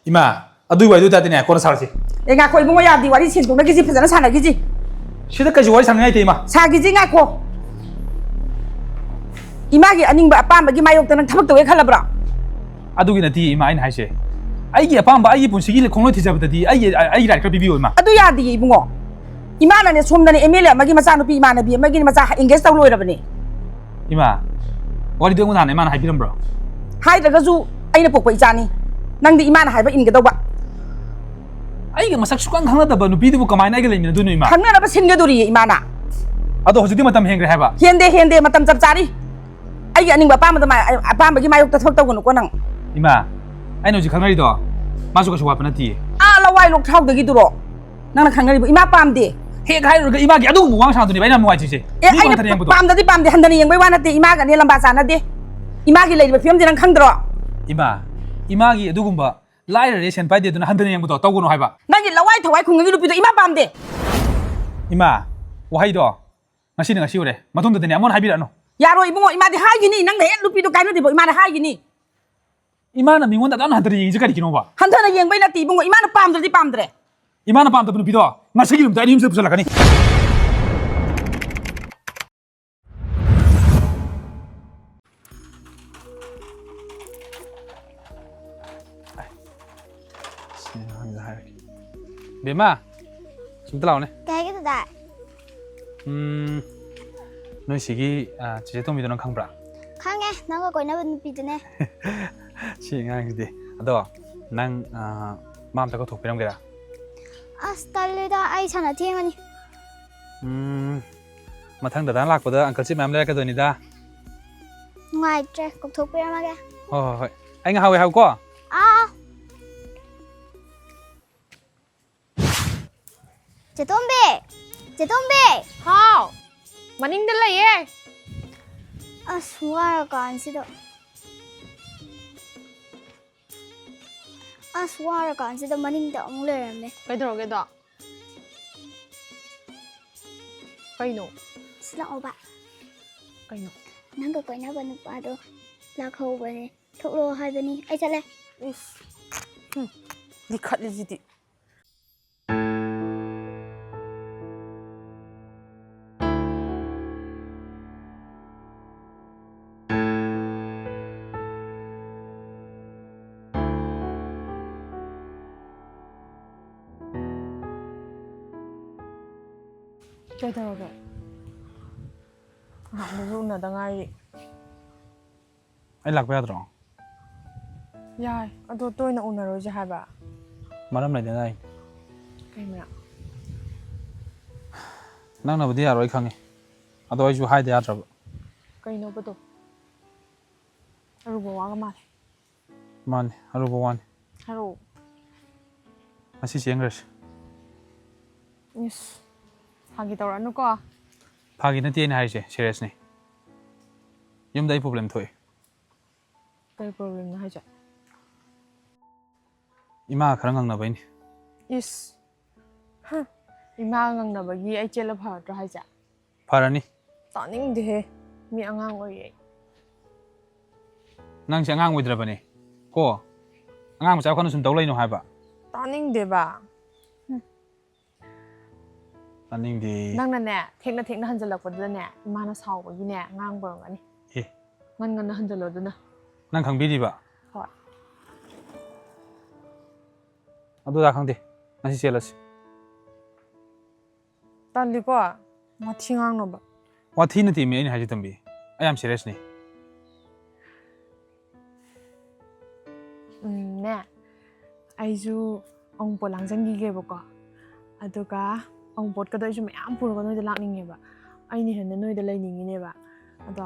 이마 ꯑꯗꯨꯏ ꯋꯥꯏꯗꯨ ꯇꯥꯗꯦꯅꯦ ꯀꯣꯟꯅ ꯁꯥꯔꯁꯤ ꯉꯥꯏꯈꯣ 이bungo ꯌꯥꯗꯤ ꯋꯥꯔꯤ ꯁꯤꯟꯗꯣꯛꯅꯒꯤ지 ꯐꯖꯅ ꯁꯥꯟꯅꯒꯤ지 시다 까지 와리 상냥이 돼 이마 사기지ꯉꯥꯏꯈꯣ 이마기 아닌바 아빠ambagi 마욕다 ꯅꯪ ꯊꯕꯛ ꯇꯧꯋꯦ ꯈꯜꯂꯕ꯭ꯔꯣ ꯑꯗꯨꯒꯤ ꯅꯠꯇꯦ ꯏꯃꯥ ꯑꯩꯅ ꯍꯥꯏꯁꯦ ꯑꯩꯒꯤ ꯑꯄꯥꯝꯕ ꯑꯩꯒꯤ ꯄꯨꯟꯁꯤꯒꯤ ꯈꯣꯡꯂꯣꯏ ꯊꯤꯖꯕꯗꯗꯤ ꯑꯩ ꯔꯥꯏꯠ ꯈꯔ ꯄꯤꯕꯤꯌꯨ ꯏꯃꯥ ꯑꯗꯨ ꯌꯥꯗꯤꯌꯦ 이bungo 이마ꯅꯅꯦ ꯁꯣꯝꯗꯅꯦ MLA ꯑꯃꯒꯤ ꯃꯆꯥꯅꯨꯄꯤ 이마ꯅꯕꯤ ꯑꯃꯒꯤ ꯃꯆꯥ engage ꯇꯧ ꯂꯣꯏꯔꯕꯅꯦ 이마 ꯋꯥꯔꯤꯗꯣ ꯑꯩꯉꯣꯟꯗ ꯍꯥꯟꯅ ꯏꯃꯥꯅ ꯍꯥꯏꯕꯤꯔꯝꯕ꯭ꯔꯣ ꯍꯥꯏꯗ꯭ꯔꯒꯁꯨ ꯑꯩꯅ ꯄꯣꯛꯄ ꯏꯆꯥꯅꯤ ꯅꯪꯗꯤ 이마ꯅ ꯍꯥꯏꯕ ꯏꯟꯒꯗꯧꯕ ꯑꯩꯒ ꯃꯁꯛ ꯁꯨꯛꯈꯪ ꯈꯪꯅꯗꯕ ꯅꯨꯄꯤꯗꯨꯕꯨ ꯀꯃꯥꯏꯅ ꯑꯩꯒ ꯂꯩꯃꯤꯟꯅꯗꯣꯏꯅꯣ ꯏꯃꯥ ꯈꯪꯅꯅꯕ ꯁꯤꯟꯒꯗꯣꯔꯤꯌꯦ 이마ꯅ ꯑꯗꯣ ꯍꯧꯖꯤꯛꯇꯤ ꯃꯇꯝ ꯍꯦꯟꯈ꯭ꯔꯦ ꯍꯥꯏꯕ ꯍꯦꯟꯗꯦ ꯃꯇꯝ ꯆꯞ ꯆꯥꯔꯤ ꯑꯩꯒꯤ ꯑꯅꯤꯡꯕ ꯑꯄꯥꯝꯕꯒꯤ ꯃꯥꯌꯣꯛꯇ ꯊꯕꯛ ꯇꯧꯒꯅꯨꯀꯣ ꯅꯪ 이마 ꯑꯩꯅ ꯍꯧꯖꯤꯛ ꯈꯪꯅꯔꯤꯗꯣ ꯃꯥꯁꯨ ꯀꯩꯁꯨ ꯋꯥꯠꯄ ꯅꯠꯇꯤꯌꯦ ꯂꯋꯥꯏ ꯂꯣꯛꯊꯥꯎꯗꯒꯤꯗꯨꯔꯣ ꯅꯪꯅ ꯈꯪꯅꯔꯤꯕ 이마 ꯄꯥꯝꯗꯦ ꯍꯦꯛ ꯍꯥꯏꯔꯨꯔꯒ 이마ꯒꯤ ꯑꯗꯨꯒꯨꯝꯕ ꯋꯥꯡ ꯁꯥꯡꯗꯨꯅꯦꯕ ꯑꯩꯅ ꯅꯨꯡꯉꯥꯏꯇ꯭ꯔꯤꯁꯦ ꯑꯩꯅ ꯄꯥꯝꯗꯦ ꯍꯟꯗꯅ ꯌꯦꯡꯕꯩ ꯋꯥ ꯅꯠꯇꯦ 이마ꯒꯅꯦ ꯂꯝꯕꯥ ꯆꯥꯅꯗꯦ 이마ꯒꯤ ꯂꯩꯔꯤꯕ ꯐꯤꯕꯝꯁꯦ ꯅꯪ ꯈꯪꯗ꯭ꯔꯣ 이마ꯒꯤ ꯑꯗꯨꯒꯨꯝꯕ ꯂꯥꯏꯔꯔꯦ ꯁꯦꯟ ꯄꯥꯏꯗꯦ ꯑꯗꯨꯅ ꯍꯟꯗꯅ ꯌꯦꯡꯕꯗꯣ ꯇꯧꯒꯅꯨ ꯍꯥꯏꯕ ꯅꯪꯒꯤ ꯂꯋꯥꯏ ꯊꯋꯥꯏ ꯈꯨꯡꯒꯪꯒꯤ ꯅꯨꯄꯤꯗꯣ 이마 ꯄꯥꯝꯗꯦ 이마 ꯋꯥꯍꯩꯗꯣ ꯉꯁꯤꯅ ꯉꯁꯤ ꯑꯣꯏꯔꯦ ꯃꯇꯨꯡꯗꯗꯤꯅꯦ ꯑꯃꯨꯛ ꯍꯥꯏꯕꯤꯔꯛꯑꯅꯨ 야로 이bungo 이마디 하기니 낭 내 루피도 가이노디보 이마나 하기니 이마는 민원다 나는 한들이 인지 가리기노 봐 한터는 yengbei natti 이bungo 이마는 빰들디 빰드래 이마는 빰다 부는 비도 마시기 좀 다니 힘써 부살라가니 बेमा 좀 들어오네 가게도 다 너희 시기 지제 동미도는 강브라 강해 나가 거이나는 비드네 시행하기디 아도 난 마음다가 독비람게라 아스탈리다 아이 차나 팅하니 마탕다 난 락보다 안클집 맘 레카도니다 누가이트레 꼭 독비람하게 ꯍꯣꯏ ꯑꯩ ꯉꯥ ꯍꯥꯎꯋꯦ ꯍꯥꯎꯀꯣ 제tom비 ꯍꯥꯎ ꯃꯅꯤꯡꯗ ꯂꯩꯌꯦ ꯑꯁ ꯋꯥꯔꯀꯥꯟꯁꯤꯗ ꯃꯅꯤꯡꯗ ꯑꯃꯨꯛ ꯂꯩꯔꯝꯃꯦ ꯀꯩꯗꯧꯔꯒꯦꯗꯣ ꯀꯩꯅꯣ ꯁꯤꯂꯥꯛꯑꯣꯕ ꯀꯩꯅꯣ ꯅꯪꯒ ꯀꯣꯏꯅꯕ ꯅꯨꯄꯥꯗꯣ ꯂꯥꯛꯍꯧꯕꯅꯦ ꯊꯣꯛꯂꯛꯑꯣ ꯍꯥꯏꯕꯅꯤ ꯑꯩ ꯆꯠꯂꯦ ꯏꯁ ꯂꯤꯈꯠꯂꯤꯁꯤꯗꯤ ꯀꯩꯗꯧꯔꯒꯦ ꯅꯍꯥꯟꯗꯁꯨ ꯎꯅꯗ ꯉꯥꯏꯔꯤ ꯑꯩ ꯂꯥꯛꯄ ꯌꯥꯗ꯭ꯔꯣ ꯌꯥꯏ ꯑꯗꯣ ꯇꯣꯏꯅ ꯎꯅꯔꯣꯏꯁꯦ ꯍꯥꯏꯕ ꯃꯔꯝ ꯂꯩꯗꯅ ꯑꯩ ꯀꯩ ꯃꯔꯝ ꯅꯪꯅꯕꯨꯗꯤ ꯌꯥꯔꯣꯏ ꯈꯪꯉꯤ ꯑꯗꯣ ꯑꯩꯁꯨ ꯍꯥꯏꯗ ꯌꯥꯗ꯭ꯔꯕ ꯀꯩꯅꯣꯕꯗꯣ ꯑꯔꯨꯕ ꯋꯥꯒ ꯃꯥꯜꯂꯦ ꯃꯥꯅꯤ ꯑꯔꯨꯕ ꯋꯥꯅꯤ ꯍꯥꯏꯔꯛꯑꯣ ꯉꯁꯤ ꯆꯦꯟꯈ꯭ꯔꯁꯤ ꯏꯁ ꯐꯥꯒꯤ ꯇꯧꯔꯛꯑꯅꯨꯀꯣ ꯐꯥꯒꯤ ꯅꯠꯇꯦ ꯑꯩꯅ ꯍꯥꯏꯔꯤꯁꯦ ꯁꯤꯔꯤꯌꯁꯅꯤ ꯌꯨꯝꯗ ꯑꯩ ꯄ꯭ꯔꯣꯕ꯭ꯂꯦꯝ ꯊꯣꯛꯑꯦ ꯀꯩ ꯄ꯭ꯔꯣꯕ꯭ꯂꯦꯝꯅꯣ ꯍꯥꯏꯁꯦ ꯏꯃꯥ ꯈꯔ ꯉꯪꯅꯕꯩꯅꯤ ꯏꯁ ꯏꯃꯥꯒ ꯉꯪꯅꯕꯒꯤ ꯑꯩ ꯆꯦꯜꯂ ꯐꯔꯗ꯭ꯔꯣ ꯍꯥꯏꯁꯦ ꯐꯔꯅꯤ ꯇꯥꯅꯤꯡꯗꯦꯍꯦ ꯃꯤ ꯑꯉꯥꯡ ꯑꯣꯏꯔꯤ ꯑꯩ ꯅꯪꯁꯦ ꯑꯉꯥꯡ ꯑꯣꯏꯗ꯭ꯔꯕꯅꯦ ꯀꯣ ꯑꯉꯥꯡ ꯃꯆꯥ ꯋꯥꯈꯜꯅ ꯁꯨꯝ ꯇꯧ ꯂꯩꯅꯣ ꯍꯥꯏꯕ ꯇꯥꯅꯤꯡꯗꯦꯕ ꯇꯥꯅꯤꯡꯗꯦ ꯅꯪꯅꯅꯦ ꯊꯦꯛꯅ ꯍꯟꯖꯜꯂꯛꯄꯗꯨꯗꯅꯦ ꯏꯃꯥꯅ ꯁꯥꯎꯕꯒꯤꯅꯦ ꯉꯥꯡꯕ ꯑꯣꯏꯔꯝꯒꯅꯤ ꯉꯟꯅ ꯍꯟꯖꯜꯂꯣ ꯑꯗꯨꯅ ꯅꯪ ꯈꯪꯕꯤꯔꯤꯕ ꯍꯣꯏ ꯑꯗꯨꯗ ꯈꯪꯗꯦ ꯉꯁꯤ ꯆꯦꯜꯂꯁꯤ ꯇꯜꯂꯤꯀꯣ ꯋꯥꯊꯤ ꯉꯥꯡꯅꯕ ꯋꯥꯊꯤ ꯅꯠꯇꯦ ꯃꯤ ꯑꯩꯅ ꯍꯥꯏꯁꯤ ꯇꯝꯕꯤ ꯑꯩ ꯌꯥꯝ ꯁꯤꯔꯤꯌꯁꯅꯤ ꯅꯦ ꯑꯩꯁꯨ ꯑꯎꯟꯄꯣꯠ ꯂꯥꯡꯖꯟꯈꯤꯒꯦꯕꯀꯣ ꯑꯗꯨꯒ ꯑꯎꯟꯄꯣꯠꯀꯗꯣ ꯑꯩꯁꯨ ꯃꯌꯥꯝ ꯄꯨꯔꯒ ꯅꯣꯏꯗ ꯂꯥꯛꯅꯤꯡꯉꯦꯕ ꯑꯩꯅ ꯍꯦꯟꯅ ꯅꯣꯏꯗ ꯂꯩꯅꯤꯡꯉꯤꯅꯦꯕ ꯑꯗꯣ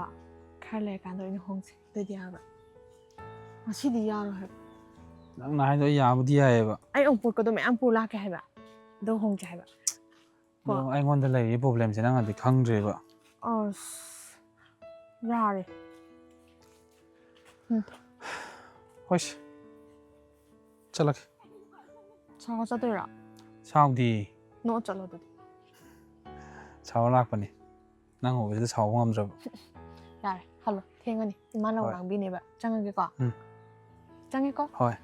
ꯈꯔ ꯂꯩꯔꯀꯥꯟꯗ ꯑꯣꯏꯅ ꯍꯣꯡꯁꯦ ꯑꯗꯨꯗꯤ ꯌꯥꯕ ꯉꯁꯤꯗꯤ ꯌꯥꯔꯣꯏ ꯍꯥꯏꯕ ꯅꯪꯅ ꯍꯥꯏꯗꯣ ꯑꯩ ꯌꯥꯕꯨꯗꯤ ꯌꯥꯏꯑꯕ ꯑꯩ ꯑꯎꯟꯄꯣꯠꯀꯗꯣ ꯃꯌꯥꯝ ꯄꯨꯔ ꯂꯥꯛꯀꯦ ꯍꯥꯏꯕ ꯑꯗꯨ ꯍꯣꯡꯁꯦ ꯍꯥꯏꯕ ꯑꯗꯣ ꯑꯩꯉꯣꯟꯗ ꯂꯩꯔꯤꯕ ꯄ꯭ꯔꯣꯕ꯭ꯂꯦꯝꯁꯦ ꯅꯪꯅꯗꯤ ꯈꯪꯗ꯭ꯔꯦꯕ ꯑꯁ ꯌꯥꯔꯦ ꯍꯣꯏꯁꯦ ꯆꯠꯂꯒꯦ ꯁꯥꯎꯔ ꯆꯠꯇꯣꯏꯔꯣ ꯁꯥꯎꯗꯤ ꯅꯣꯛꯑ ꯆꯠꯂꯣ ꯑꯗꯨꯗꯤ ꯁꯥꯎꯔ ꯂꯥꯛꯄꯅꯤ ꯅꯪ ꯎꯕꯁꯤꯗ ꯁꯥꯎꯕ ꯉꯝꯗ꯭ꯔꯕ ꯌꯥꯔꯦ ꯍꯜꯂꯣ ꯊꯦꯡꯉꯅꯤ ꯏꯃꯥꯅ ꯉꯥꯡꯕꯤꯅꯦꯕ ꯆꯪꯉꯒꯦꯀꯣ ꯆꯪꯉꯦꯀꯣ ꯍꯣꯏ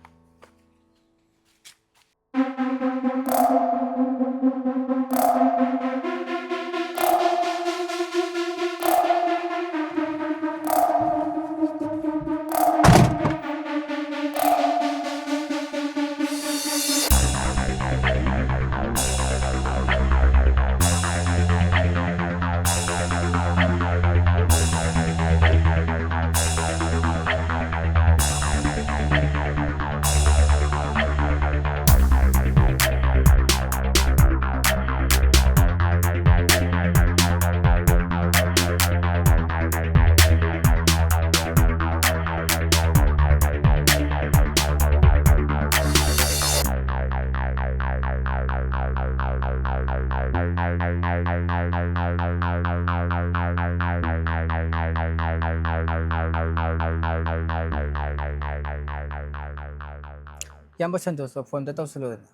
ꯌꯥꯝꯕ ꯁꯟꯇꯣꯁꯇꯣ ꯐꯣꯟꯗ ꯇꯧꯁꯜꯂꯣꯗꯅ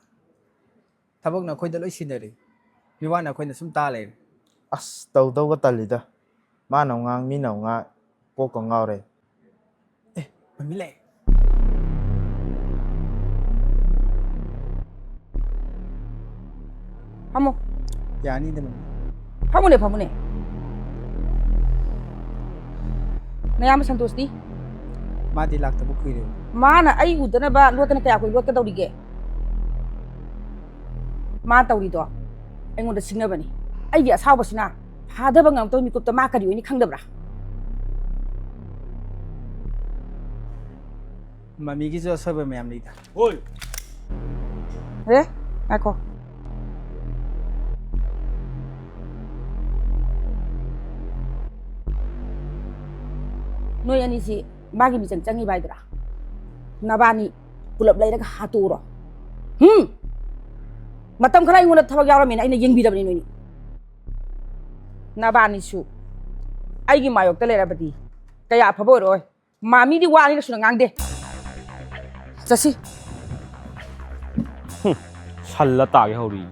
ꯊꯕꯛꯅ ꯑꯩꯈꯣꯏꯗ ꯂꯣꯏ ꯁꯤꯟꯅꯔꯤ ꯃꯤꯋꯥꯅ ꯑꯩꯈꯣꯏꯅ ꯁꯨꯝ ꯇꯥ ꯂꯩꯔꯦ ꯑꯁ ꯇꯧꯗꯧꯒ ꯇꯜꯂꯤꯗ ꯃꯥꯅ ꯉꯥꯡ ꯃꯤꯅ ꯉꯥꯡ ꯀꯣꯛꯀ ꯉꯥꯎꯔꯦ ꯃꯃꯤ ꯂꯩ ꯐꯝꯃꯣ ꯌꯥꯅꯤꯗ ꯃꯃꯤ ꯐꯝꯃꯨꯅꯦ ꯅꯌꯥꯝꯕ ꯁꯟꯇꯣꯁꯇꯤ ꯃꯥꯗꯤ ꯂꯥꯛꯇꯕ ꯀꯨꯏꯔꯦ ꯃꯥꯅ ꯑꯩ ꯎꯗꯅꯕ ꯂꯣꯠꯇꯅ ꯀꯌꯥ ꯀꯨꯏ ꯂꯣꯠꯀꯗꯧꯔꯤꯒꯦ ꯃꯥ ꯇꯧꯔꯤꯗꯣ ꯑꯩꯉꯣꯟꯗ ꯁꯤꯡꯅꯕꯅꯤ ꯑꯩꯒꯤ ꯑꯁꯥꯎꯕꯁꯤꯅ ꯐꯥꯗꯕ ꯉꯝꯇꯕ ꯃꯤꯀꯨꯞꯇ ꯃꯥ ꯀꯔꯤ ꯑꯣꯏꯅꯤ ꯈꯪꯗꯕ꯭ꯔꯥ ꯃꯃꯤꯒꯤꯁꯨ ꯑꯁꯣꯏꯕ ꯃꯌꯥꯝ ꯂꯩꯗ ꯍꯣꯏ ꯉꯥꯏꯈꯣ ꯅꯣꯏ ꯑꯅꯤꯁꯤ ꯃꯥꯒꯤ ꯃꯤꯆꯪ ꯆꯪꯉꯤꯕ ꯍꯥꯏꯗ꯭ꯔꯥ ꯅꯕꯥꯅꯤ ꯄꯨꯂꯞ ꯂꯩꯔꯒ ꯍꯥꯠꯇꯣꯛꯎꯔꯣ ꯃꯇꯝ ꯈꯔ ꯑꯩꯉꯣꯟꯗ ꯊꯕꯛ ꯌꯥꯎꯔꯝꯃꯦꯅ ꯑꯩꯅ ꯌꯦꯡꯕꯤꯗꯕꯅꯤ ꯅꯣꯏꯅꯤ ꯅꯕꯥꯅꯤꯁꯨ ꯑꯩꯒꯤ ꯃꯥꯌꯣꯛꯇ ꯂꯩꯔꯕꯗꯤ ꯀꯌꯥ ꯑꯐꯕ ꯑꯣꯏꯔꯣꯏ ꯃꯥꯃꯤꯗꯤ ꯋꯥ ꯑꯅꯤꯔꯛ ꯁꯨꯅ ꯉꯥꯡꯗꯦ ꯆꯠꯁꯤ ꯁꯜꯂ ꯇꯥꯒꯦ ꯍꯧꯔꯤ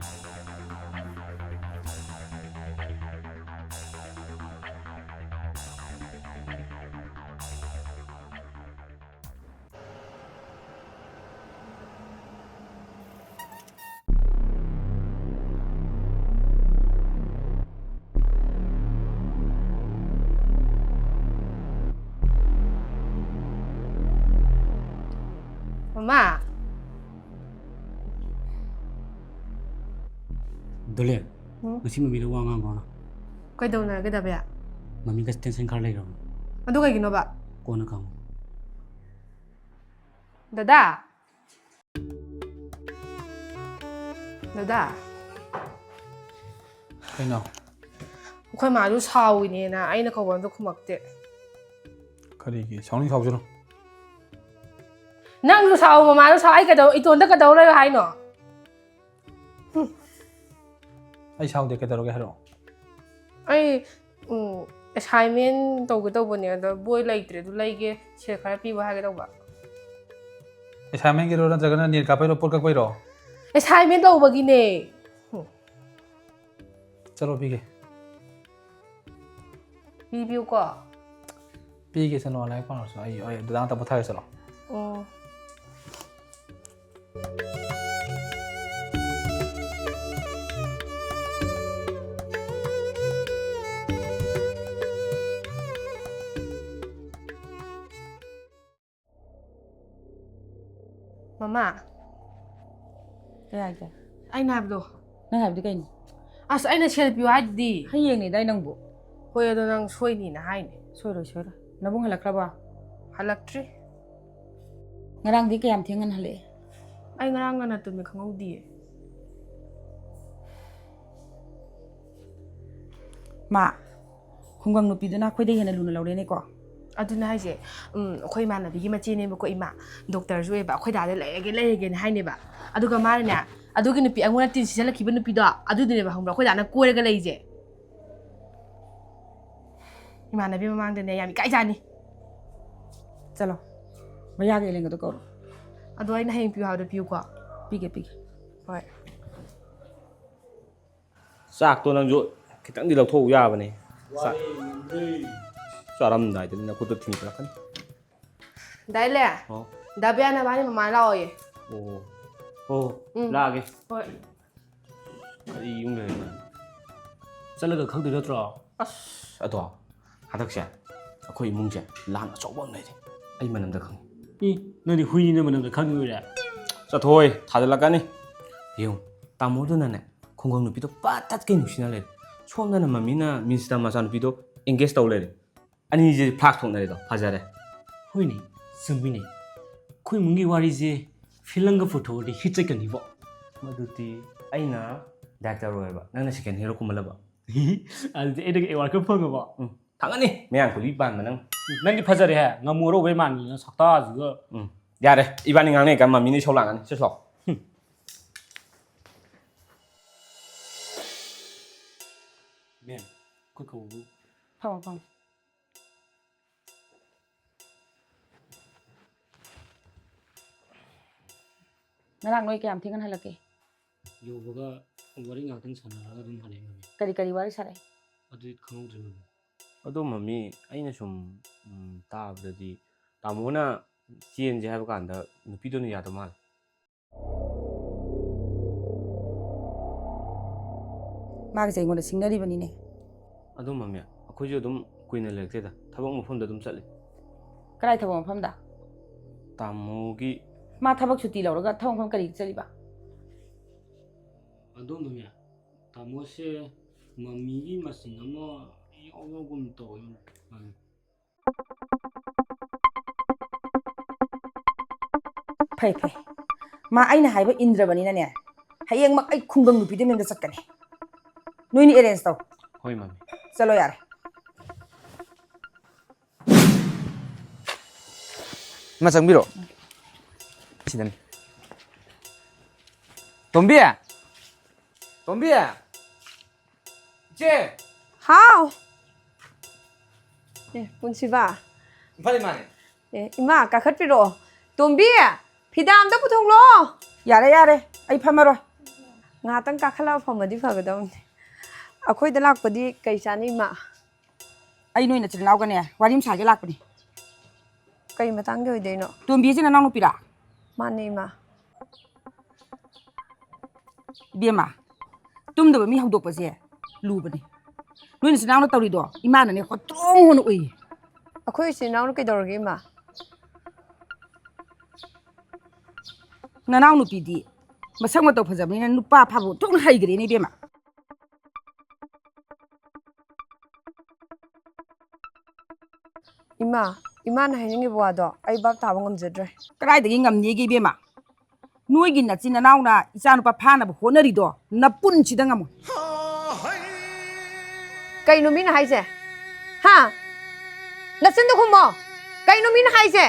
Mama, Dole, ngasi mami lo wang ang kono. kaidaw ba? Mami kas tension khar lai ram. Ano kayo ba? Kono kam. Dada. ꯀꯩꯅꯣ ꯑꯩꯈꯣꯏ ꯃꯥꯗꯨ ꯁꯥꯎꯏꯅꯦꯅ ꯑꯩꯅ ꯀꯧꯕ ꯑꯝꯇ ꯈꯨꯝꯃꯛꯇꯦ. ꯀꯔꯤꯒꯤ ꯁꯥꯎꯅꯤꯡ ꯁꯥꯎꯖꯅꯣ ꯅꯪꯁꯨ ꯁꯥꯎ ꯃꯃꯥꯗꯨ ꯁꯥꯎ ꯑꯩ ꯏꯇꯣꯟꯗ ꯀꯩꯗꯧ ꯂꯩꯌꯣ ꯍꯥꯏꯅꯣ? ꯑꯩ ꯁꯥꯎꯗꯦ ꯀꯩꯗꯧꯔꯒꯦ ꯍꯥꯏꯔꯛꯑꯣ ꯑꯩ ꯑꯦꯁꯥꯏꯟꯃꯦꯟ ꯇꯧꯒꯦ ꯇꯧꯕꯅꯦ ꯑꯗ ꯕꯣꯏ ꯂꯩꯇ꯭ꯔꯦ ꯑꯗꯨ ꯂꯩꯒꯦ ꯁꯦꯜ ꯈꯔ ꯄꯤꯕ ꯍꯥꯏꯒꯦ ꯇꯧꯕ. ꯑꯦꯁꯥꯏꯟꯃꯦꯟꯒꯤꯔꯣ ꯅꯠꯇ꯭ꯔꯒꯅ ꯅꯦꯠ ꯀꯥꯞꯄꯩꯔꯣ ꯄꯣꯠ ꯀꯛꯄꯩꯔꯣ ꯑꯦꯁꯥꯏꯟꯃꯦꯟ ꯇꯧꯕꯒꯤꯅꯦ. ꯆꯠꯂꯣ ꯄꯤꯒꯦ ꯄꯤꯕꯤꯌꯨꯀꯣ. ꯄꯤꯒꯦ ꯆꯠꯂꯣ ꯂꯥꯏꯔꯤꯛ ꯄꯥꯔꯁꯨ ꯑꯩ ꯑꯗꯨꯗ ꯉꯥꯛꯇ ꯄꯣꯊꯥꯒꯦ ꯆꯠꯂꯣ ꯑꯣ. Mama, ꯀꯩ ꯍꯥꯏꯒꯦ ꯑꯩꯅ ꯍꯥꯏꯕꯗꯣ. ꯅꯪ ꯍꯥꯏꯕꯗꯤ ꯀꯩꯅꯣ ꯑꯁ ꯑꯩꯅ ꯁꯦꯜ ꯄꯤꯌꯨ ꯍꯥꯏꯗꯨꯗꯤ. ꯍꯌꯦꯡꯅꯤꯗ ꯑꯩ ꯅꯪꯕꯨ ꯍꯣꯏ ꯑꯗꯣ ꯅꯪ ꯁꯣꯏꯅꯤꯅ ꯍꯥꯏꯅꯦ. ꯁꯣꯏꯔꯣꯏ ꯅꯕꯨꯡ ꯍꯜꯂꯛꯈ꯭ꯔꯕ ꯍꯜꯂꯛꯇ꯭ꯔꯤ. ꯉꯔꯥꯡꯗꯤ ꯀꯌꯥꯝ ꯊꯦꯡꯅ ꯍꯜꯂꯛꯑꯦ? ꯑꯩ ꯉꯔꯥꯡ ꯉꯟꯅ ꯇꯨꯝꯃꯦ ꯈꯪꯍꯧꯗꯤꯌꯦ. ꯃꯥ ꯈꯨꯡꯒꯪ ꯅꯨꯄꯤꯗꯨꯅ ꯑꯩꯈꯣꯏꯗ ꯍꯦꯟꯅ ꯂꯨꯅ ꯂꯧꯔꯦꯅꯦꯀꯣ. ꯑꯗꯨꯅ ꯍꯥꯏꯁꯦ ꯑꯩꯈꯣꯏ ꯏꯃꯥꯟꯅꯕꯤꯒꯤ ꯃꯆꯦꯅꯦꯕꯀꯣ ꯏꯃꯥ ꯗꯣꯛꯇꯔꯁꯨ ꯑꯣꯏꯕ ꯑꯩꯈꯣꯏ ꯗꯥꯗ ꯂꯩꯔꯒꯦꯅ ꯍꯥꯏꯅꯦꯕ. ꯑꯗꯨꯒ ꯃꯥꯅꯅꯦ ꯑꯗꯨꯒꯤ ꯅꯨꯄꯤ ꯑꯩꯉꯣꯟꯗ ꯇꯤꯟ ꯁꯤꯖꯜꯂꯛꯈꯤꯕ ꯅꯨꯄꯤꯗꯣ ꯑꯗꯨꯗꯨꯅꯦꯕ ꯈꯪꯕ꯭ꯔꯥ ꯑꯩꯈꯣꯏ ꯗꯥꯅ ꯀꯣꯏꯔꯒ ꯂꯩꯁꯦ. 이만나비 ꯃꯃꯥꯡꯗꯅꯦ ꯌꯥꯝ 이까이자니. ꯆꯠꯂꯣ ꯃꯌꯥꯒꯤ ꯂꯦꯡꯒꯗꯣ ꯀꯧꯔꯣ. ꯑꯗꯣ ꯑꯩꯅ ꯍꯌꯦꯡ ꯄꯤꯌꯨ ꯍꯥꯏꯕꯗꯣ ꯄꯤꯌꯨꯀꯣ. ꯄꯤꯒꯦ. ꯍꯣꯏ. ꯆꯥꯛꯇꯣ ꯅꯪꯁꯨ ꯈꯤꯇꯪꯗꯤ ꯂꯧꯊꯣꯛꯎ ꯌꯥꯕꯅꯦ. ꯆꯥꯔꯝꯗꯥꯏꯗꯅꯤ ꯅꯈꯨꯠꯇꯣ ꯊꯤꯡꯀꯠꯂꯛꯀꯅꯤ. ꯗꯥꯏꯂꯦ. ꯗꯥꯕꯤꯌꯥꯅ ꯃꯥꯅꯤ ꯃꯃꯥ ꯂꯥꯛꯑꯣꯌꯦ. ꯑꯣ ꯂꯥꯛꯑꯒꯦ. ꯍꯣꯏ. ꯀꯔꯤ ꯌꯨꯝ ꯂꯩꯔꯤꯅꯣ? Chalaga khagdoi natro. ꯑꯁ ꯑꯗꯣ ꯍꯟꯗꯛꯁꯦ ꯑꯩꯈꯣই ꯏꯃꯨꯡꯁꯦ ꯂꯥꯟ ꯑꯆꯧꯕ ꯑꯃ ꯂꯩꯔꯤ. ꯑꯩ ꯃꯅꯝꯗ ꯈꯪꯉꯤ. Nadi huini na manam da khangni ure. ꯆꯠꯊꯣꯏ ꯊꯥꯖꯤꯜꯂꯛꯀꯅꯤ. ꯌꯦꯡꯉꯨ ꯇꯥꯃꯣꯗꯨꯅꯅꯦ ꯈꯨꯡꯒꯪ ꯅꯨꯄꯤꯗꯣ ꯄꯥꯠꯇꯠꯀꯩ ꯅꯨꯡꯁꯤꯅ ꯂꯩꯔꯦ. ꯁꯣꯝꯗꯅ ꯃꯃꯤꯅ ꯃꯤꯅꯤꯁꯇꯔ ꯃꯆꯥꯅꯨꯄꯤꯗꯣ ꯑꯦꯡꯒꯦꯖ ꯇꯧ ꯂꯩꯔꯦ. ꯑꯅꯤꯁꯦ ꯐ꯭ꯂꯥꯛ ꯊꯣꯛꯅꯔꯦꯗꯣ ꯐꯖꯔꯦ. Huini, sumbini. Kui mungi wari je filanga photo di hitchakani bo. ꯃꯗꯨꯗꯤ ꯑꯩꯅ ꯗꯥꯏꯔꯦꯛꯇꯔ ꯑꯣꯏꯕ ꯅꯪꯅ ꯁꯦꯀꯦꯟ hero ꯀꯨꯝꯍꯜꯂꯕ. Adi edage award ka phangaba. ꯐꯪꯒꯅꯤ ꯃꯌꯥꯝ ꯀꯨꯂꯤ ꯄꯥꯟꯕ ꯅꯪ. Nandi phajare ha ngamoro be mani na sakta ajuga. ꯌꯥꯔꯦ ꯏꯕꯥꯅꯤ ꯉꯥꯡꯅꯩ ꯀꯥꯟ ꯃꯃꯤꯅ ꯏꯁꯧ ꯂꯥꯡꯒꯅꯤ ꯆꯠꯂꯣ. ꯃꯦꯝ ꯑꯩꯈꯣꯏ ꯀꯧꯕꯨ ꯐꯝꯃꯣ ꯐꯝꯃꯣ ꯉꯔꯥꯡ ꯅꯣꯏ ꯀꯌꯥꯝ ꯊꯦꯡꯅ ꯍꯜꯂꯛꯀꯦ ꯌꯧꯕꯒ ꯋꯥꯔꯤ ꯉꯥꯛꯇꯪ ꯁꯥꯟꯅꯔꯒ ꯑꯗꯨꯝ ꯍꯜꯂꯛꯑꯦ ꯃꯃꯤ ꯀꯔꯤ ꯋꯥꯔꯤ ꯁꯥꯔꯛꯑꯦ ꯑꯗꯨꯗꯤ ꯈꯪꯍꯧꯗ꯭ꯔꯦ ꯃꯃꯤ ꯑꯗꯣ ꯃꯃꯤ ꯑꯩꯅ ꯁꯨꯝ ꯇꯥꯕꯗꯗꯤ ꯇꯥꯃꯣꯅ ꯆꯦꯟꯁꯦ ꯍꯥꯏꯕ ꯀꯥꯟꯗ ꯅꯨꯄꯤꯗꯨꯅ ꯌꯥꯗꯕ ꯃꯥꯜꯂꯦ ꯃꯥꯒꯤꯁꯦ ꯑꯩꯉꯣꯟꯗ ꯁꯤꯡꯅꯔꯤꯕꯅꯤꯅꯦ ꯑꯗꯣ ꯃꯃꯤ ꯑꯩꯈꯣꯏꯁꯨ ꯑꯗꯨꯝ ꯀꯨꯏꯅ ꯂꯩꯔꯛꯇꯦꯗ ꯊꯕꯛ ꯃꯐꯝꯗ ꯑꯗꯨꯝ ꯆꯠꯂꯤ ꯀꯗꯥꯏ ꯊꯕꯛ ꯃꯐꯝꯗ ꯇꯥꯃꯣꯒꯤ ꯃꯥ ꯊꯕꯛ ꯁꯨꯇꯤ ꯂꯧꯔꯒ ꯊꯕꯛ ꯃꯐꯝ ꯀꯔꯤ ꯆꯠꯂꯤꯕ ꯑꯗꯣ ꯃꯃꯤ ꯇꯥꯃꯣꯁꯦ ꯃꯃꯤꯒꯤ ꯃꯆꯤꯟ ꯑꯃ ꯌꯥꯎꯕꯒꯨꯝ ꯇꯧꯋꯦ ꯃꯃꯤ ꯐꯩ ꯃꯥ ꯑꯩꯅ ꯍꯥꯏꯕ ꯏꯟꯗ꯭ꯔꯕꯅꯤꯅꯅꯦ ꯍꯌꯦꯡꯃꯛ ꯑꯩ ꯈꯨꯡꯒꯪ ꯅꯨꯄꯤꯗꯨ ꯃꯌꯨꯝꯗ ꯆꯠꯀꯅꯤ ꯅꯣꯏꯅꯤ ꯑꯦꯔꯦꯟꯖ ꯇꯧ ꯍꯣꯏ ꯃꯃꯤ ꯆꯠꯂꯣ ꯌꯥꯔꯦ ꯏꯃꯥ ꯆꯪꯕꯤꯔꯣ ꯁꯤꯗꯅꯤ ꯇꯣꯝꯕꯤ ꯇꯣꯝꯕꯤ ꯏꯆꯦ ꯍꯥꯎ ꯄꯨꯟꯁꯤꯕ ꯏꯝꯐꯥꯜ ꯏꯃꯥꯅꯦ ꯏꯃꯥ ꯀꯥꯈꯠꯄꯤꯔꯛꯑꯣ ꯇꯣꯝꯕꯤ ꯐꯤꯗꯥ ꯑꯝꯇ ꯄꯨꯊꯣꯛꯂꯛꯑꯣ ꯌꯥꯔꯦ ꯑꯩ ꯐꯝꯃꯔꯣꯏ ꯉꯥꯏꯍꯥꯛꯇꯪ ꯀꯥꯈꯠꯂꯒ ꯐꯝꯃꯗꯤ ꯐꯒꯗꯧꯅꯤ ꯑꯩꯈꯣꯏꯗ ꯂꯥꯛꯄꯗꯤ ꯀꯩ ꯆꯥꯅꯤ ꯏꯃꯥ ꯑꯩ ꯅꯣꯏ ꯅꯆꯤꯟ ꯅꯅꯥꯎꯒꯅꯦ ꯋꯥꯔꯤ ꯑꯃ ꯁꯥꯒꯦ ꯂꯥꯛꯄꯅꯤ ꯀꯩ ꯃꯇꯥꯡꯒꯤ ꯑꯣꯏꯗꯣꯏꯅꯣ ꯇꯣꯝꯕꯤꯁꯤ ꯅꯅꯥꯎ ꯅꯨꯄꯤꯔꯥ ꯃꯥꯅꯦ ꯏꯃꯥ ꯏꯕꯦꯝꯃ ꯇꯨꯝꯗꯕ ꯃꯤ ꯍꯧꯗꯣꯛꯄꯁꯦ ꯂꯨꯕꯅꯤ ꯅꯣꯏ ꯅꯆꯤꯟ ꯅꯅꯥꯎꯅ ꯇꯧꯔꯤꯗꯣ ꯏꯃꯥꯅꯅꯦ ꯍꯣꯇ꯭ꯔꯣꯡ ꯍꯣꯅ ꯎꯏ ꯑꯩꯈꯣꯏ ꯏꯆꯤꯟ ꯏꯅꯥꯎꯅ ꯀꯩꯗꯧꯔꯒꯦ ꯏꯃꯥ ꯅꯅꯥꯎ ꯅꯨꯄꯤꯗꯤ ꯃꯁꯛ ꯃꯇꯧ ꯐꯖꯕꯅꯤꯅ ꯅꯨꯄꯥ ꯐꯥꯕ ꯊꯣꯛꯅ ꯍꯩꯈ꯭ꯔꯦꯅꯦ ꯏꯕꯦꯝꯃ ꯏꯃꯥꯅ ꯍꯥꯏꯅꯤꯡꯉꯤꯕ ꯋꯥꯗꯣ ꯑꯩ ꯚꯥꯞ ꯇꯥꯕ ꯉꯝꯖꯗ꯭ꯔꯦ ꯀꯗꯥꯏꯗꯒꯤ ꯉꯝꯅꯤꯒꯦ ꯏꯕꯦꯝꯃ ꯅꯣꯏꯒꯤ ꯅꯆꯤꯟ ꯅꯅꯥꯎꯅ ꯏꯆꯥꯅꯨꯄꯥ ꯐꯥꯅꯕ ꯍꯣꯠꯅꯔꯤꯗꯣ ꯅꯄꯨꯟꯁꯤꯗ ꯉꯝꯃꯣꯏ ꯀꯩꯅꯣ ꯃꯤꯅ ꯍꯥꯏꯁꯦ ꯍꯥ ꯅꯆꯤꯟꯗꯣ ꯈꯨꯝꯃꯣ ꯀꯩꯅꯣ ꯃꯤꯅ ꯍꯥꯏꯁꯦ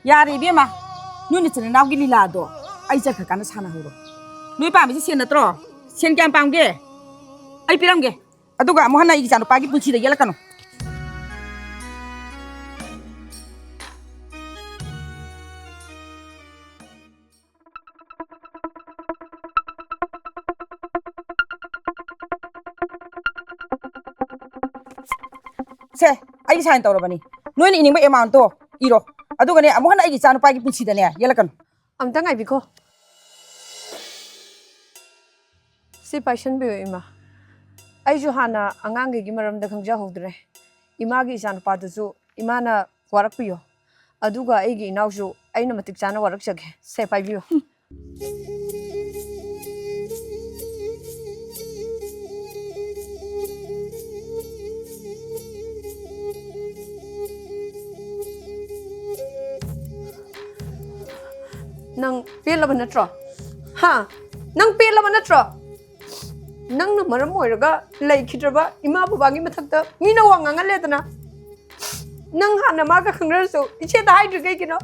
ꯌꯥꯔꯦ ꯏꯕꯦꯝꯃ ꯅꯣꯏ ꯅꯆꯤꯟ ꯅꯅꯥꯎꯒꯤ ꯂꯤꯂꯥꯗꯣ ꯑꯩ ꯆꯠꯈ꯭ꯔꯀꯥꯟꯗ ꯁꯥꯟꯅꯍꯧꯔꯣ ꯅꯣꯏ ꯄꯥꯝꯃꯤꯁꯦ ꯁꯦꯟ ꯅꯠꯇ꯭ꯔꯣ ꯁꯦꯟ ꯀꯌꯥꯝ ꯄꯥꯝꯒꯦ ꯑꯩ ꯄꯤꯔꯝꯒꯦ ꯑꯗꯨꯒ ꯑꯃꯨꯛ ꯍꯟꯅ ꯑꯩꯒꯤ ꯏꯆꯥꯅꯨꯄꯥꯒꯤ ꯄꯨꯟꯁꯤꯗ ꯌꯦꯜꯂꯛꯀꯅꯨ ꯁꯦ ꯑꯩ ꯁꯥꯏꯟ ꯇꯧꯔꯕꯅꯤ ꯅꯣꯏꯅ ꯏꯅꯤꯡꯕ ꯑꯦꯃꯥꯎꯟꯇꯣ ꯏꯔꯣ ꯑꯗꯨꯒꯅꯦ ꯑꯃꯨꯛ ꯍꯟꯅ ꯑꯩꯒꯤ ꯏꯆꯥꯅꯨꯄꯥꯒꯤ ꯄꯨꯟꯁꯤꯗꯅꯦ ꯌꯦꯜꯂꯛꯀꯅꯨ ꯑꯝꯇ ꯉꯥꯏꯕꯤꯈꯣ ꯁꯤ ꯄꯥꯏꯁꯟꯕꯤꯌꯨ ꯏꯃꯥ ꯑꯩꯁꯨ ꯍꯥꯟꯅ ꯑꯉꯥꯡꯈꯩꯒꯤ ꯃꯔꯝꯗ ꯈꯪꯖꯍꯧꯗ꯭ꯔꯦ ꯏꯃꯥꯒꯤ ꯏꯆꯥꯅꯨꯄꯥꯗꯨꯁꯨ ꯏꯃꯥꯅ ꯋꯥꯔꯛꯄꯤꯌꯣ ꯑꯗꯨꯒ ꯑꯩꯒꯤ ꯏꯅꯥꯎꯁꯨ ꯑꯩꯅ ꯃꯇꯤꯛ ꯆꯥꯅ ꯋꯥꯔꯛꯆꯒꯦ ꯁꯦ ꯄꯥꯏꯕꯤꯌꯨ ꯅꯪ ꯄꯦꯜꯂꯕ ꯅꯠꯇ꯭ꯔꯣ ꯍꯥ ꯅꯪ ꯄꯦꯜꯂꯕ ꯅꯠꯇ꯭ꯔꯣ ꯅꯪꯅ ꯃꯔꯝ ꯑꯣꯏꯔꯒ ꯂꯩꯈꯤꯗ꯭ꯔꯕ ꯏꯃꯥ ꯕꯕꯥꯒꯤ ꯃꯊꯛꯇ ꯃꯤꯅ ꯋꯥ ꯉꯥꯡꯍꯜꯂꯦꯗꯅ ꯅꯪ ꯍꯥꯟꯅ ꯃꯥꯒ ꯈꯪꯅꯔꯁꯨ ꯏꯆꯦꯗ ꯍꯥꯏꯗ꯭ꯔꯤ ꯀꯩꯒꯤꯅꯣ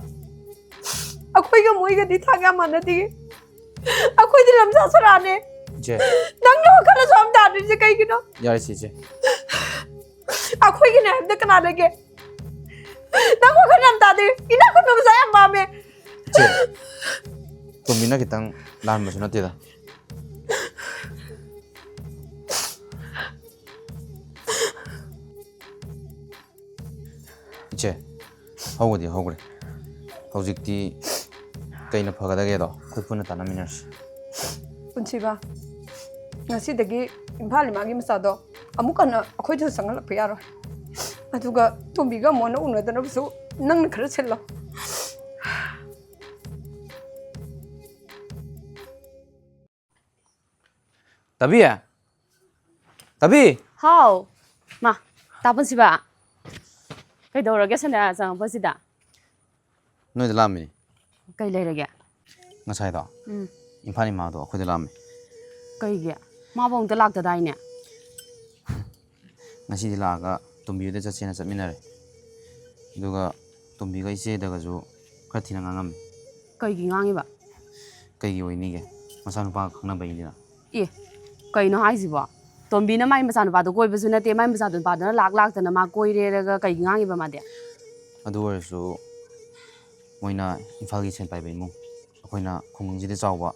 ꯑꯩꯈꯣꯏꯒ ꯃꯣꯏꯒꯗꯤ ꯊꯥꯛ ꯌꯥꯝ ꯃꯥꯟꯅꯗꯤꯌꯦ ꯑꯩꯈꯣꯏꯗꯤ ꯂꯝꯖꯥ ꯁꯣꯔꯥꯅꯦ 이제 ꯅꯪꯅ ꯋꯥꯈꯜꯗꯁꯨ ꯑꯝ ꯇꯥꯗ꯭ꯔꯤꯁꯦ ꯀꯩꯒꯤꯅꯣ 야리씨 이제 ꯑꯩꯈꯣꯏꯒꯤꯅꯦ ꯍꯥꯏꯕꯗ ꯀꯅꯥ ꯂꯩꯒꯦ ꯅꯪ ꯋꯥꯈꯜ ꯌꯥꯝ ꯇꯥꯗꯦ ꯏꯅꯥꯛ ꯈꯨꯟꯕ ꯃꯆꯥ ꯌꯥꯝ ꯄꯥꯝꯃꯦ 이제 또미나 기땅 난 무슨 어때다 이제 하고디 하고래 hꯧꯖꯤꯛꯇꯤ ꯀꯩꯅ ꯐꯒꯗꯒꯦꯗꯣ ꯑꯩꯈꯣꯏ ꯄꯨꯟꯅ ꯇꯥꯟꯅꯃꯤꯟꯅꯔꯁꯤ ꯄꯨꯟꯁꯤꯕ ꯉꯁꯤꯗꯒꯤ ꯏꯝꯐꯥꯜ ꯏꯃꯥꯒꯤ ꯃꯆꯥꯗꯣ ꯑꯃꯨꯛ ꯍꯟꯅ ꯑꯩꯈꯣꯏꯗꯁꯨ ꯆꯪꯍꯜꯂꯛꯄ ꯌꯥꯔꯣꯏ ꯑꯗꯨꯒ ꯇꯣꯝꯕꯤꯒ ꯑꯃꯨꯛ ꯎꯅꯗꯅꯕꯁꯨ ꯅꯪꯅ ꯈꯔ ꯁꯤꯜꯂꯣ 따비 따비 ꯍꯥꯎ ꯃꯥ ꯇꯥꯄꯨꯟꯁꯤꯕ ꯀꯩꯗꯧꯔꯒꯦ ꯁꯟꯗꯌꯥ ꯆꯪꯉꯛꯄꯁꯤꯗ 너희들 라면이 ꯀꯩ ꯂꯩꯔꯒꯦ ꯉꯁꯥꯏꯗꯣ ꯏꯝꯐꯥꯜ ꯏꯃꯥꯗꯣ ꯑꯩꯈꯣꯏꯗ ꯂꯥꯛꯑꯝꯃꯦ ꯀꯩꯒꯤ ꯃꯥꯕꯨ ꯑꯃꯨꯛꯇ ꯂꯥꯛꯇꯗꯥꯏꯅꯦ ꯉꯁꯤꯗꯤ ꯂꯥꯛꯑꯒ ꯇꯣꯝꯕꯤꯍꯣꯏꯗ ꯆꯠꯁꯦꯅ ꯆꯠꯃꯤꯟꯅꯔꯦ ꯑꯗꯨꯒ ꯇꯣꯝꯕꯤꯒ ꯏꯆꯦꯗꯒꯁꯨ ꯈꯔ ꯊꯤꯅ ꯉꯥꯡꯉꯝꯃꯤ ꯀꯩꯒꯤ ꯉꯥꯡꯉꯤꯕ ꯀꯩꯒꯤ ꯑꯣꯏꯅꯤꯒꯦ ꯃꯆꯥꯅꯨꯄꯥꯒ ꯈꯪꯅꯕꯩꯅꯤꯅ ꯑꯦ ꯀꯩꯅꯣ ꯍꯥꯏꯁꯤꯕꯣ ꯇꯣꯝꯕꯤꯅ ꯃꯥꯏ ꯃꯆꯥꯅꯨꯄꯥꯗꯣ ꯀꯣꯏꯕꯁꯨ ꯅꯠꯇꯦ ꯃꯥꯏ ꯃꯆꯥꯅꯨꯄꯥꯗꯨꯅ ꯂꯥꯛꯇꯅ ꯃꯥ ꯀꯣꯏꯔꯦꯔꯒ ꯀꯩꯒꯤ ꯉꯥꯡꯉꯤꯕ ꯃꯥꯗꯤ ꯑꯗꯨ ꯑꯣꯏꯔꯁꯨ ꯃꯣꯏꯅ ꯏꯝꯐꯥꯜꯒꯤ ꯁꯦꯟ ꯄꯥꯏꯕ ꯏꯃꯨꯡ ꯑꯩꯈꯣꯏꯅ ꯈꯨꯡꯒꯪꯁꯤꯗ ꯆꯥꯎꯕ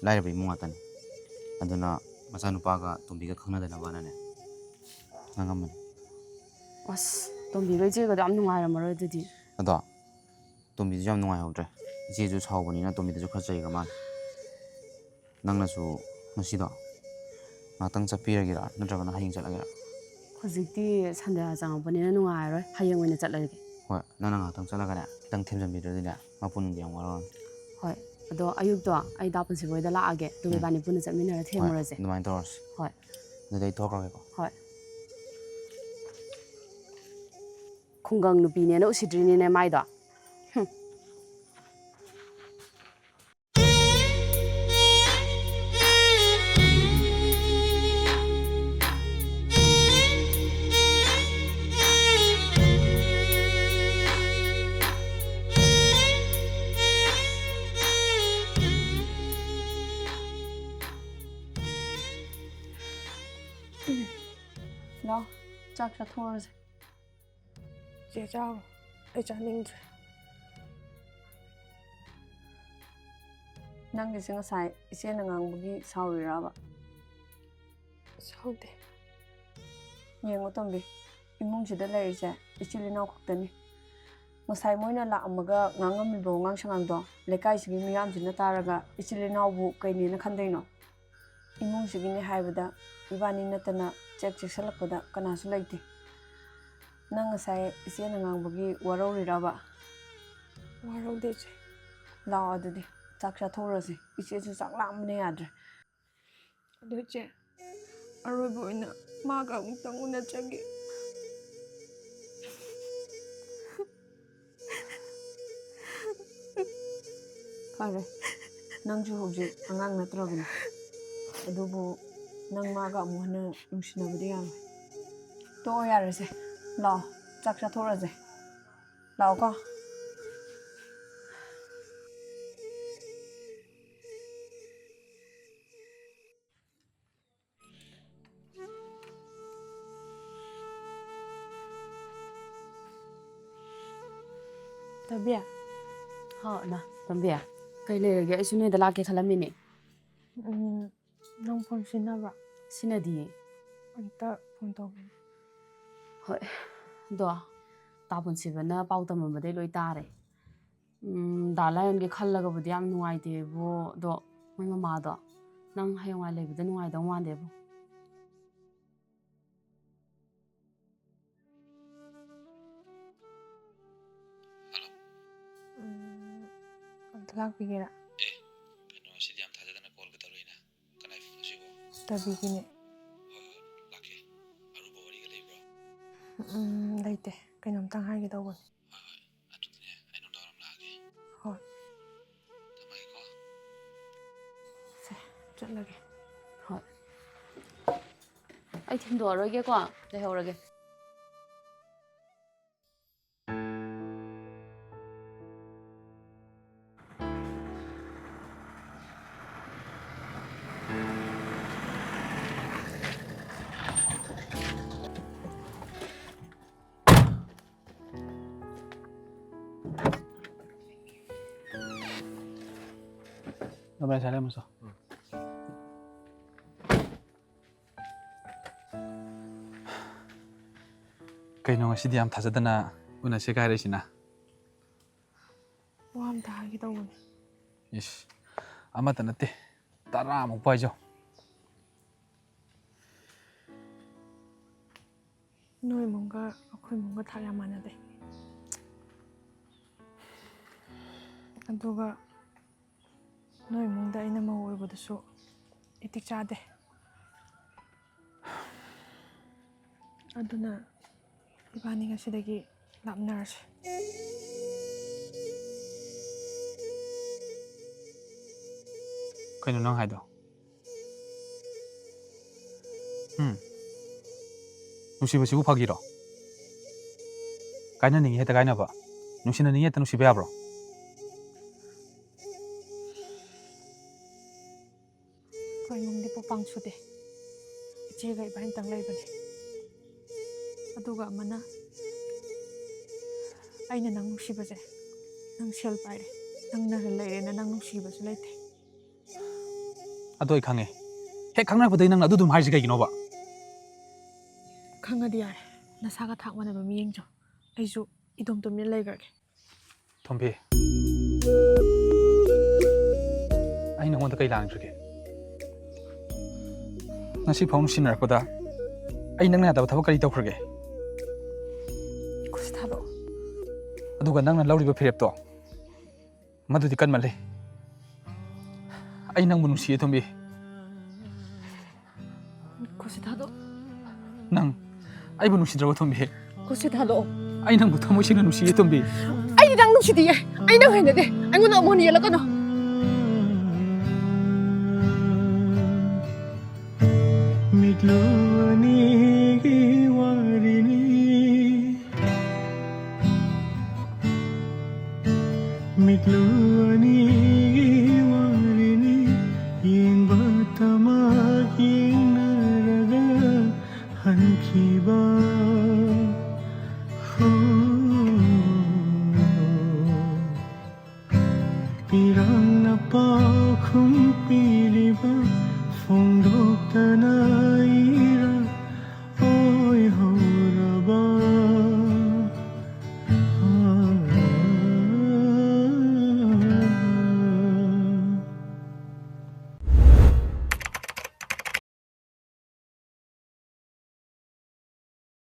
ꯂꯥꯏꯔꯕ ꯏꯃꯨꯡ ꯉꯥꯛꯇꯅꯤ ꯑꯗꯨꯅ ꯃꯆꯥꯅꯨꯄꯥꯒ ꯇꯣꯝꯕꯤꯒ ꯈꯪꯅꯗꯅꯕꯅꯅꯦ ꯉꯥꯡꯉꯝꯕꯅꯤ ꯑꯁ ꯇꯣꯝꯕꯤꯒ ꯏꯆꯦꯒꯗꯣ ꯌꯥꯝ ꯅꯨꯡꯉꯥꯏꯔꯝꯃꯔꯣꯏ ꯑꯗꯨꯗꯤ ꯑꯗꯣ ꯇꯣꯝꯕꯤꯗꯨꯁꯨ ꯌꯥꯝ ꯅꯨꯡꯉꯥꯏꯍꯧꯗ꯭ꯔꯦ ꯏꯆꯦꯁꯨ ꯁꯥꯎꯕꯅꯤꯅ ꯇꯣꯝꯕꯤꯗꯁꯨ ꯈꯔ ꯆꯩꯈ꯭ꯔ ꯃꯥꯜꯂꯦ ꯅꯪꯅꯁꯨ ꯉꯁꯤꯗꯣ ꯉꯥꯛꯇꯪ ꯆꯠꯄꯤꯔꯒꯦꯔꯥ ꯅꯠꯇ꯭ꯔꯒꯅ ꯍꯌꯦꯡ ꯆꯠꯂꯒꯦꯔꯥ ꯍꯧꯖꯤꯛꯇꯤ ꯁꯟꯗꯦ ꯆꯪꯉꯛꯄꯅꯤꯅ ꯅꯨꯡꯉꯥꯏꯔꯔꯣꯏ ꯍꯌꯦꯡ ꯑꯣꯏꯅ ꯆꯠꯂꯒꯦ ꯍꯣꯏ ꯅꯪꯅ ꯉꯥꯛꯇꯪ ꯆꯠꯂꯒꯅꯦ ꯈꯤꯇꯪ ꯊꯦꯝꯖꯟꯕꯤꯗ꯭ꯔꯗꯤꯅꯦ ꯃꯄꯨꯅꯗꯤ ꯌꯥꯝ ꯋꯥꯔꯧꯔꯅꯤ ꯍꯣꯏ ꯑꯗꯣ ꯑꯌꯨꯛꯇꯣ ꯑꯩ ꯗꯥꯄꯨꯟꯁꯤꯕ ꯍꯣꯏꯗ ꯂꯥꯛꯑꯒꯦ ꯑꯗꯨꯒ ꯏꯕꯥꯅꯤ ꯄꯨꯟꯅ ꯆꯠꯃꯤꯟꯅꯔ ꯍꯣꯏ ꯊꯦꯝꯃꯨꯔꯁꯦ ꯑꯗꯨꯃꯥꯏꯅ ꯇꯧꯔꯁꯤ ꯍꯣꯏ ꯑꯗꯨꯗꯤ ꯑꯩ ꯊꯣꯛꯈ꯭ꯔꯒꯦꯀꯣ ꯍꯣꯏ ꯈꯨꯡꯒꯪ ꯅꯨꯄꯤꯅꯦꯅ ꯎꯁꯤꯠꯇ꯭ꯔꯤꯅꯤꯅꯦ ꯃꯥꯏꯗꯣ ꯂꯥꯛꯑꯣ ꯆꯥꯛ ꯆꯥꯊꯣꯛꯑꯔꯁꯦ ꯆꯦ ꯆꯥꯎ ꯑꯩ ꯆꯥꯅꯤꯡꯗ꯭ꯔꯦ ꯅꯪꯒꯤꯁꯦ ꯉꯁꯥꯏ ꯏꯆꯦꯅ ꯉꯥꯡꯕꯒꯤ ꯁꯥꯎꯔꯤꯔꯕ ꯁꯥꯎꯗꯦ ꯌꯦꯡꯉꯣ ꯇꯣꯝꯕꯤ ꯏꯃꯨꯡꯁꯤꯗ ꯂꯩꯔꯤꯁꯦ ꯏꯆꯤꯜ ꯏꯅꯥꯎ ꯈꯛꯇꯅꯤ ꯉꯁꯥꯏ ꯃꯣꯏꯅ ꯂꯥꯛꯑꯝꯃꯒ ꯉꯥꯡꯉꯝꯃꯤꯕ ꯋꯥꯉꯥꯡ ꯁꯉꯥꯡꯗꯣ ꯂꯩꯀꯥꯏꯁꯤꯒꯤ ꯃꯤꯌꯥꯝꯁꯤꯅ ꯇꯥꯔꯒ ꯏꯆꯤꯜ ꯏꯅꯥꯎꯕꯨ ꯀꯩꯅꯦꯅ ꯈꯟꯗꯣꯏꯅꯣ ꯏꯃꯨꯡꯁꯤꯒꯤꯅꯤ ꯍꯥꯏꯕꯗ ꯏꯕꯥꯅꯤ ꯅꯠꯇꯅ ꯆꯦꯛꯁꯤꯜꯂꯛꯄꯗ ꯀꯅꯥꯁꯨ ꯂꯩꯇꯦ ꯅꯪ ꯉꯁꯥꯏ ꯏꯆꯦꯅ ꯉꯥꯡꯕꯒꯤ ꯋꯥꯔꯧꯔꯤꯔꯕ ꯋꯥꯔꯧꯗꯦ ꯆꯦ ꯂꯥꯛꯑꯣ ꯑꯗꯨꯗꯤ ꯆꯥꯛ ꯆꯥꯊꯣꯛꯎꯔꯁꯤ ꯏꯆꯦꯁꯨ ꯆꯥꯛ ꯂꯥꯝꯕꯅ ꯌꯥꯗ꯭ꯔꯦ ꯑꯗꯨ ꯆꯦ ꯑꯔꯣꯏꯕ ꯑꯣꯏꯅ ꯃꯥꯒ ꯑꯃꯨꯛꯇꯪ ꯎꯅꯖꯒꯦ ꯐꯔꯦ ꯅꯪꯁꯨ ꯍꯧꯖꯤꯛ ꯑꯉꯥꯡ ꯅꯠꯇ꯭ꯔꯕꯅꯤ ꯑꯗꯨꯕꯨ ꯅꯪ ꯃꯥꯒ ꯑꯃꯨꯛ ꯍꯟꯅ ꯅꯨꯡꯁꯤꯅꯕꯗꯤ ꯌꯥꯔꯣꯏ ꯇꯣꯛꯑꯣ ꯌꯥꯔꯁꯦ ꯂꯥꯛꯑꯣ ꯆꯥꯛ ꯆꯥꯊꯣꯛꯎꯔꯁꯦ ꯂꯥꯛꯑꯣꯀꯣ ꯇꯕꯤ ꯍꯥꯎ ꯅ ꯇꯣꯝꯕꯤ ꯀꯩ ꯂꯩꯔꯒꯦ ꯑꯩꯁꯨ ꯅꯣꯏꯗ ꯂꯥꯛꯀꯦ ꯈꯜꯂꯝꯃꯤꯅꯦ ꯅꯪ ꯐꯣꯟ ꯁꯤꯖꯤꯟꯅꯕ꯭ꯔꯥ ꯁꯤꯅꯗꯤꯌꯦ ꯑꯝꯇ ꯐꯣꯟ ꯇꯧꯒꯦ ꯍꯣꯏ ꯑꯗꯣ ꯇꯥꯄꯨꯟꯁꯤꯕꯅ ꯄꯥꯎ ꯇꯝꯃꯝꯕꯗꯩ ꯂꯣꯏ ꯇꯥꯔꯦ ꯗꯥ ꯂꯥꯌꯟꯒꯤ ꯈꯜꯂꯒꯕꯨꯗꯤ ꯌꯥꯝ ꯅꯨꯡꯉꯥꯏꯇꯦꯕꯨ ꯑꯗꯣ ꯃꯣꯏ ꯃꯃꯥꯗꯣ ꯅꯪ ꯍꯌꯦꯡꯋꯥꯏ ꯂꯩꯕꯗ ꯅꯨꯡꯉꯥꯏꯗꯧ ꯃꯥꯟꯗꯦꯕꯨ ꯑꯝꯇ ꯂꯥꯛꯄꯤꯒꯦꯔꯥ ꯀꯩꯅꯣ ꯁꯤꯗꯤ ꯌꯥꯝ ꯊꯥꯖꯗꯅ ꯀꯣꯜꯒ ꯇꯧꯔꯛꯏꯅ ꯀꯅꯥꯏ ꯐꯣꯟꯅꯣ ꯁꯤꯕꯣ ꯇꯕꯤꯒꯤꯅꯦ ꯍꯣꯏ ꯍꯣꯏ ꯂꯥꯛꯀꯦ ꯑꯔꯨꯕ ꯋꯥꯔꯤꯒ ꯂꯩꯕ꯭ꯔꯣ ꯂꯩꯇꯦ ꯀꯩꯅꯣꯝꯇꯪ ꯍꯥꯏꯒꯦ ꯇꯧꯕꯅꯤ ꯍꯣꯏ ꯍꯣꯏ ꯑꯗꯨꯗꯤꯅꯦ ꯑꯩ ꯅꯨꯡꯗꯥꯡꯋꯥꯏꯔꯝ ꯂꯥꯛꯑꯒꯦ ꯍꯣꯏ ꯊꯝꯃꯒꯦꯀꯣ ꯁꯦ ꯆꯠꯂꯒꯦ ꯍꯣꯏ ꯑꯩ ꯊꯤꯟꯗꯣꯛꯑꯔꯣꯏꯒꯦꯀꯣ ꯂꯩꯍꯧꯔꯒꯦ 너무 잘해면서. ꯀꯩꯅꯣ ꯉꯁꯤꯗꯤ ꯌꯥꯝ ꯊꯥꯖꯗꯅ ꯎꯅꯁꯦ ꯍꯥꯏꯔꯛꯏꯁꯤꯅ ꯋꯥ ꯑꯝꯇ ꯍꯥꯏꯒꯦ ꯇꯧꯕꯅꯤ 이씨 아무것도 안 돼. 따라 못 봐야죠. ꯅꯣꯏ ꯏꯃꯨꯡꯒ ꯑꯩꯈꯣꯏ ꯏꯃꯨꯡꯒ ꯊꯥꯛ ꯌꯥꯝ ꯃꯥꯟꯅꯗꯦ ꯑꯗꯨꯒ ꯅꯣꯏ ꯏꯃꯨꯡꯗ ꯑꯩꯅ ꯃꯧ ꯑꯣꯏꯕꯗꯨꯁꯨ ꯏꯇꯤꯛ ꯆꯥꯗꯦ ꯑꯗꯨꯅ ꯏꯕꯥꯅꯤ ꯉꯁꯤꯗꯒꯤ ꯂꯥꯞꯅꯔꯁꯦ ꯀꯩꯅꯣ ꯅꯪ ꯍꯥꯏꯗꯣ ꯅꯨꯡꯁꯤꯕꯁꯤꯕꯨ ꯐꯥꯒꯤꯔꯣ ꯀꯥꯏꯅꯅꯤꯡꯉꯤ ꯍꯦꯛꯇ ꯀꯥꯏꯅꯕ ꯅꯨꯡꯁꯤꯅꯅꯤꯡꯉꯤ ꯍꯦꯛꯇ ꯅꯨꯡꯁꯤꯕ ꯌꯥꯕ꯭ꯔꯣ ꯑꯩꯈꯣꯏ ꯏꯃꯨꯡꯗꯤ ꯄꯣꯄꯥꯡ ꯁꯨꯗꯦ ꯏꯆꯦꯒ ꯏꯕꯥꯅꯤꯇꯪ ꯂꯩꯕꯅꯦ ꯑꯗꯨꯒ ꯑꯃꯅ ꯑꯩꯅ ꯅꯪ ꯅꯨꯡꯁꯤꯕꯁꯦ ꯅꯪ ꯁꯦꯜ ꯄꯥꯏꯔꯦ ꯅꯪꯅ ꯂꯩꯔꯦꯅ ꯅꯪ ꯅꯨꯡꯁꯤꯕꯁꯨ ꯂꯩꯇꯦ ꯑꯗꯣ ꯑꯩ ꯈꯪꯉꯦ ꯍꯦꯛ ꯈꯪꯅꯔꯛꯄꯗꯩ ꯅꯪꯅ ꯑꯗꯨ ꯑꯗꯨꯝ ꯍꯥꯏꯔꯤꯁꯦ ꯀꯩꯒꯤꯅꯣꯕ ꯈꯪꯉꯗꯤ ꯌꯥꯔꯦ ꯅꯁꯥꯒ ꯊꯥꯛ ꯃꯥꯟꯅꯕ ꯃꯤ ꯌꯦꯡꯖꯧ ꯑꯩꯁꯨ ꯏꯗꯣꯝ ꯇꯨꯃꯤꯟ ꯂꯩꯈ꯭ꯔꯒꯦ ꯊꯣꯝꯕꯤ ꯑꯩ ꯅꯉꯣꯟꯗ ꯀꯩ ꯂꯥꯡꯈ꯭ꯔꯒꯦ ꯉꯁꯤ ꯐꯥꯎ ꯅꯨꯡꯁꯤꯅꯔꯛꯄꯗ ꯑꯩ ꯅꯪꯅ ꯌꯥꯗꯕ ꯊꯕꯛ ꯀꯔꯤ ꯇꯧꯈ꯭ꯔꯒꯦ ꯈꯨꯠꯁꯤ ꯊꯥꯗꯣꯛꯑꯣ ꯑꯗꯨꯒ ꯅꯪꯅ ꯂꯧꯔꯤꯕ ꯐꯤꯔꯦꯞꯇꯣ ꯃꯗꯨꯗꯤ ꯀꯟꯃꯜꯂꯤ ꯑꯩ ꯅꯪꯕꯨ ꯅꯨꯡꯁꯤꯌꯦ ꯊꯣꯝꯕꯤ ꯈꯨꯠꯁꯤ ꯊꯥꯗꯣꯛꯑꯣ ꯅꯪ ꯑꯩꯕꯨ ꯅꯨꯡꯁꯤꯗ꯭ꯔꯕ ꯊꯣꯝꯕꯤ ꯈꯨꯠꯁꯤ ꯊꯥꯗꯣꯛꯑꯣ ꯑꯩ ꯅꯪꯕꯨ ꯊꯃꯣꯏ ꯁꯦꯡꯅ ꯅꯨꯡꯁꯤꯌꯦ ꯊꯣꯝꯕꯤ ꯑꯩꯗꯤ ꯅꯪ ꯅꯨꯡꯁꯤꯗꯤꯌꯦ ꯑꯩ ꯅꯪ ꯍꯩꯅꯗꯦ ꯑꯩꯉꯣꯟꯗ ꯑꯃꯨꯛ ꯍꯟꯅ ꯌꯦꯜꯂꯛꯀꯅꯣ ꯄꯤꯔꯥꯡꯅ ꯄꯥꯎꯈꯨꯝ ꯄꯤꯔꯤꯕ ꯐꯣꯡꯗꯣꯛꯇꯅ